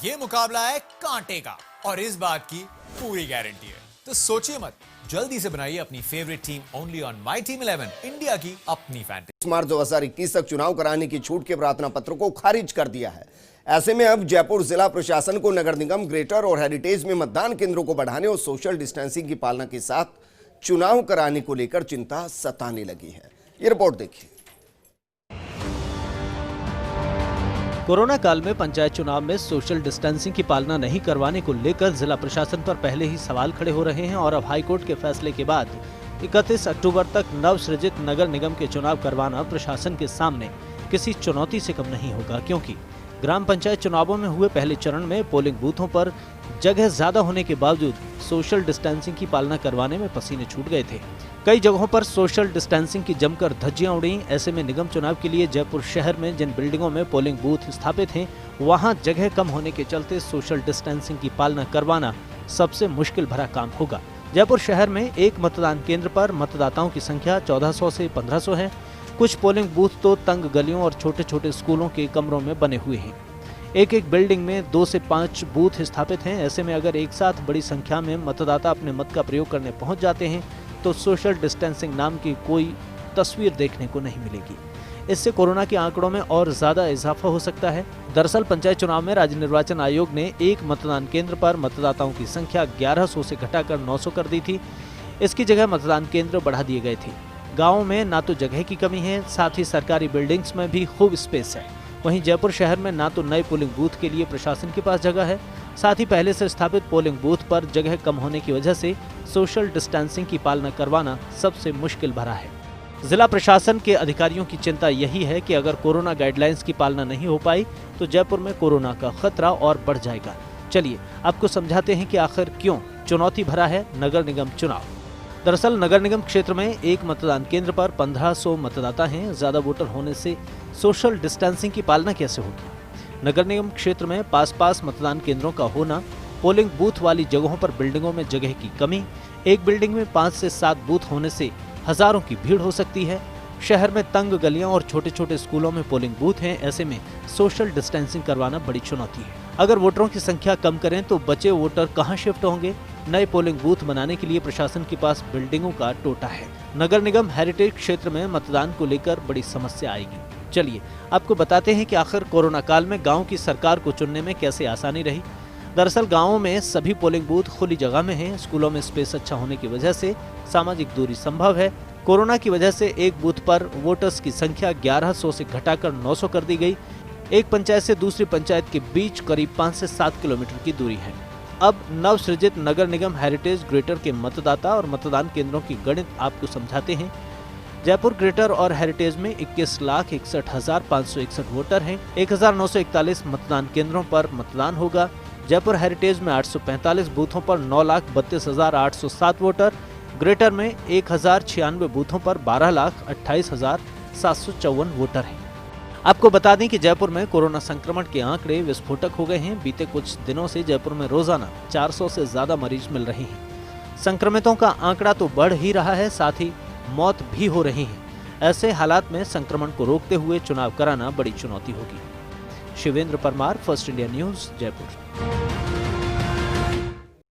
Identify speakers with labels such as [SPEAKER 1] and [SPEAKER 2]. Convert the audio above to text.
[SPEAKER 1] ये मुकाबला है कांटे का और इस बात की पूरी गारंटी है। तो सोचिए मत, जल्दी से बनाइए अपनी favourite team only on my team 11, India की अपनी फैंटेसी।
[SPEAKER 2] मार्च 2021 तक चुनाव कराने की छूट के प्रार्थना पत्र को खारिज कर दिया है। ऐसे में अब जयपुर जिला प्रशासन को नगर निगम, ग्रेटर और हेरिटेज में मतदान केंद्रों को बढ़ाने और सोशल डिस्टेंसिंग की पालना के साथ चुनाव कराने को लेकर चिंता सताने लगी है। ये रिपोर्ट देखिए।
[SPEAKER 3] कोरोना काल में पंचायत चुनाव में सोशल डिस्टेंसिंग की पालना नहीं करवाने को लेकर जिला प्रशासन पर पहले ही सवाल खड़े हो रहे हैं और अब हाईकोर्ट के फैसले के बाद 31 अक्टूबर तक नवसृजित नगर निगम के चुनाव करवाना प्रशासन के सामने किसी चुनौती से कम नहीं होगा, क्योंकि ग्राम पंचायत चुनावों में हुए पहले चरण में पोलिंग बूथों पर जगह ज्यादा होने के बावजूद सोशल डिस्टेंसिंग की पालना करवाने में पसीने छूट गए थे। कई जगहों पर सोशल डिस्टेंसिंग की जमकर धज्जियां उड़ी। ऐसे में निगम चुनाव के लिए जयपुर शहर में जिन बिल्डिंगों में पोलिंग बूथ स्थापित हैं, वहां जगह कम होने के चलते सोशल डिस्टेंसिंग की पालना करवाना सबसे मुश्किल भरा काम होगा। जयपुर शहर में एक मतदान केंद्र पर मतदाताओं की संख्या 1400 से 1500 है। कुछ पोलिंग बूथ तो तंग गलियों और छोटे छोटे स्कूलों के कमरों में बने हुए हैं। एक बिल्डिंग में 2 से 5 बूथ स्थापित हैं। ऐसे में अगर एक साथ बड़ी संख्या में मतदाता अपने मत का प्रयोग करने पहुंच जाते हैं तो सोशल डिस्टेंसिंग नाम की कोई तस्वीर देखने को नहीं मिलेगी। इससे कोरोना के आंकड़ों में और ज्यादा इजाफा हो सकता है। दरअसल पंचायत चुनाव में राज्य निर्वाचन आयोग ने एक मतदान केंद्र पर मतदाताओं की संख्या 1100 से घटाकर 900 कर दी थी। इसकी जगह मतदान केंद्र बढ़ा दिए गए थे। गाँव में ना तो जगह की कमी है, साथ ही सरकारी बिल्डिंग्स में भी खूब स्पेस है। वहीं जयपुर शहर में ना तो नए पोलिंग बूथ के लिए प्रशासन के पास जगह है, साथ ही पहले से स्थापित पोलिंग बूथ पर जगह कम होने की वजह से सोशल डिस्टेंसिंग की पालना करवाना सबसे मुश्किल भरा है। जिला प्रशासन के अधिकारियों की चिंता यही है कि अगर कोरोना गाइडलाइंस की पालना नहीं हो पाई तो जयपुर में कोरोना का खतरा और बढ़ जाएगा। चलिए आपको समझाते हैं कि आखिर क्यों चुनौती भरा है नगर निगम चुनाव। दरअसल नगर निगम क्षेत्र में एक मतदान केंद्र पर 1500 मतदाता हैं। ज्यादा वोटर होने से सोशल डिस्टेंसिंग की पालना कैसे होगी? नगर निगम क्षेत्र में पास मतदान केंद्रों का होना, पोलिंग बूथ वाली जगहों पर बिल्डिंगों में जगह की कमी, एक बिल्डिंग में 5 से 7 बूथ होने से हजारों की भीड़ हो सकती है। शहर में तंग गलियां और छोटे छोटे स्कूलों में पोलिंग बूथ हैं। ऐसे में सोशल डिस्टेंसिंग करवाना बड़ी चुनौती है। अगर वोटरों की संख्या कम करें तो बचे वोटर कहां शिफ्ट होंगे? नए पोलिंग बूथ बनाने के लिए प्रशासन के पास बिल्डिंगों का टोटा है। नगर निगम हेरिटेज क्षेत्र में मतदान को लेकर बड़ी समस्या आएगी। चलिए आपको बताते हैं कि आखिर कोरोना काल में गांव की सरकार को चुनने में कैसे आसानी रही। दरअसल गांवों में सभी पोलिंग बूथ खुली जगह में हैं। स्कूलों में स्पेस अच्छा होने की वजह से सामाजिक दूरी संभव है। कोरोना की वजह से एक बूथ पर वोटर्स की संख्या 1100 से घटाकर 900 कर दी गई। एक पंचायत से दूसरी पंचायत के बीच करीब 5 से 7 किलोमीटर की दूरी है। अब नवसृजित नगर निगम हेरिटेज ग्रेटर के मतदाता और मतदान केंद्रों की गणित आपको समझाते हैं। जयपुर ग्रेटर और हेरिटेज में 21,61,561 वोटर हैं। 1941 मतदान केंद्रों पर मतदान होगा। जयपुर हेरिटेज में 845 बूथों पर 9,32,807 वोटर, ग्रेटर में 1,096 बूथों पर 12,28,754 वोटर हैं। आपको बता दें कि जयपुर में कोरोना संक्रमण के आंकड़े विस्फोटक हो गए हैं। बीते कुछ दिनों से जयपुर में रोजाना 400 से ज्यादा मरीज मिल रहे हैं। संक्रमितों का आंकड़ा तो बढ़ ही रहा है, साथ ही मौत भी हो रही है। ऐसे हालात में संक्रमण को रोकते हुए चुनाव कराना बड़ी चुनौती होगी। Shivendra Parmar, first India news, Jaipur.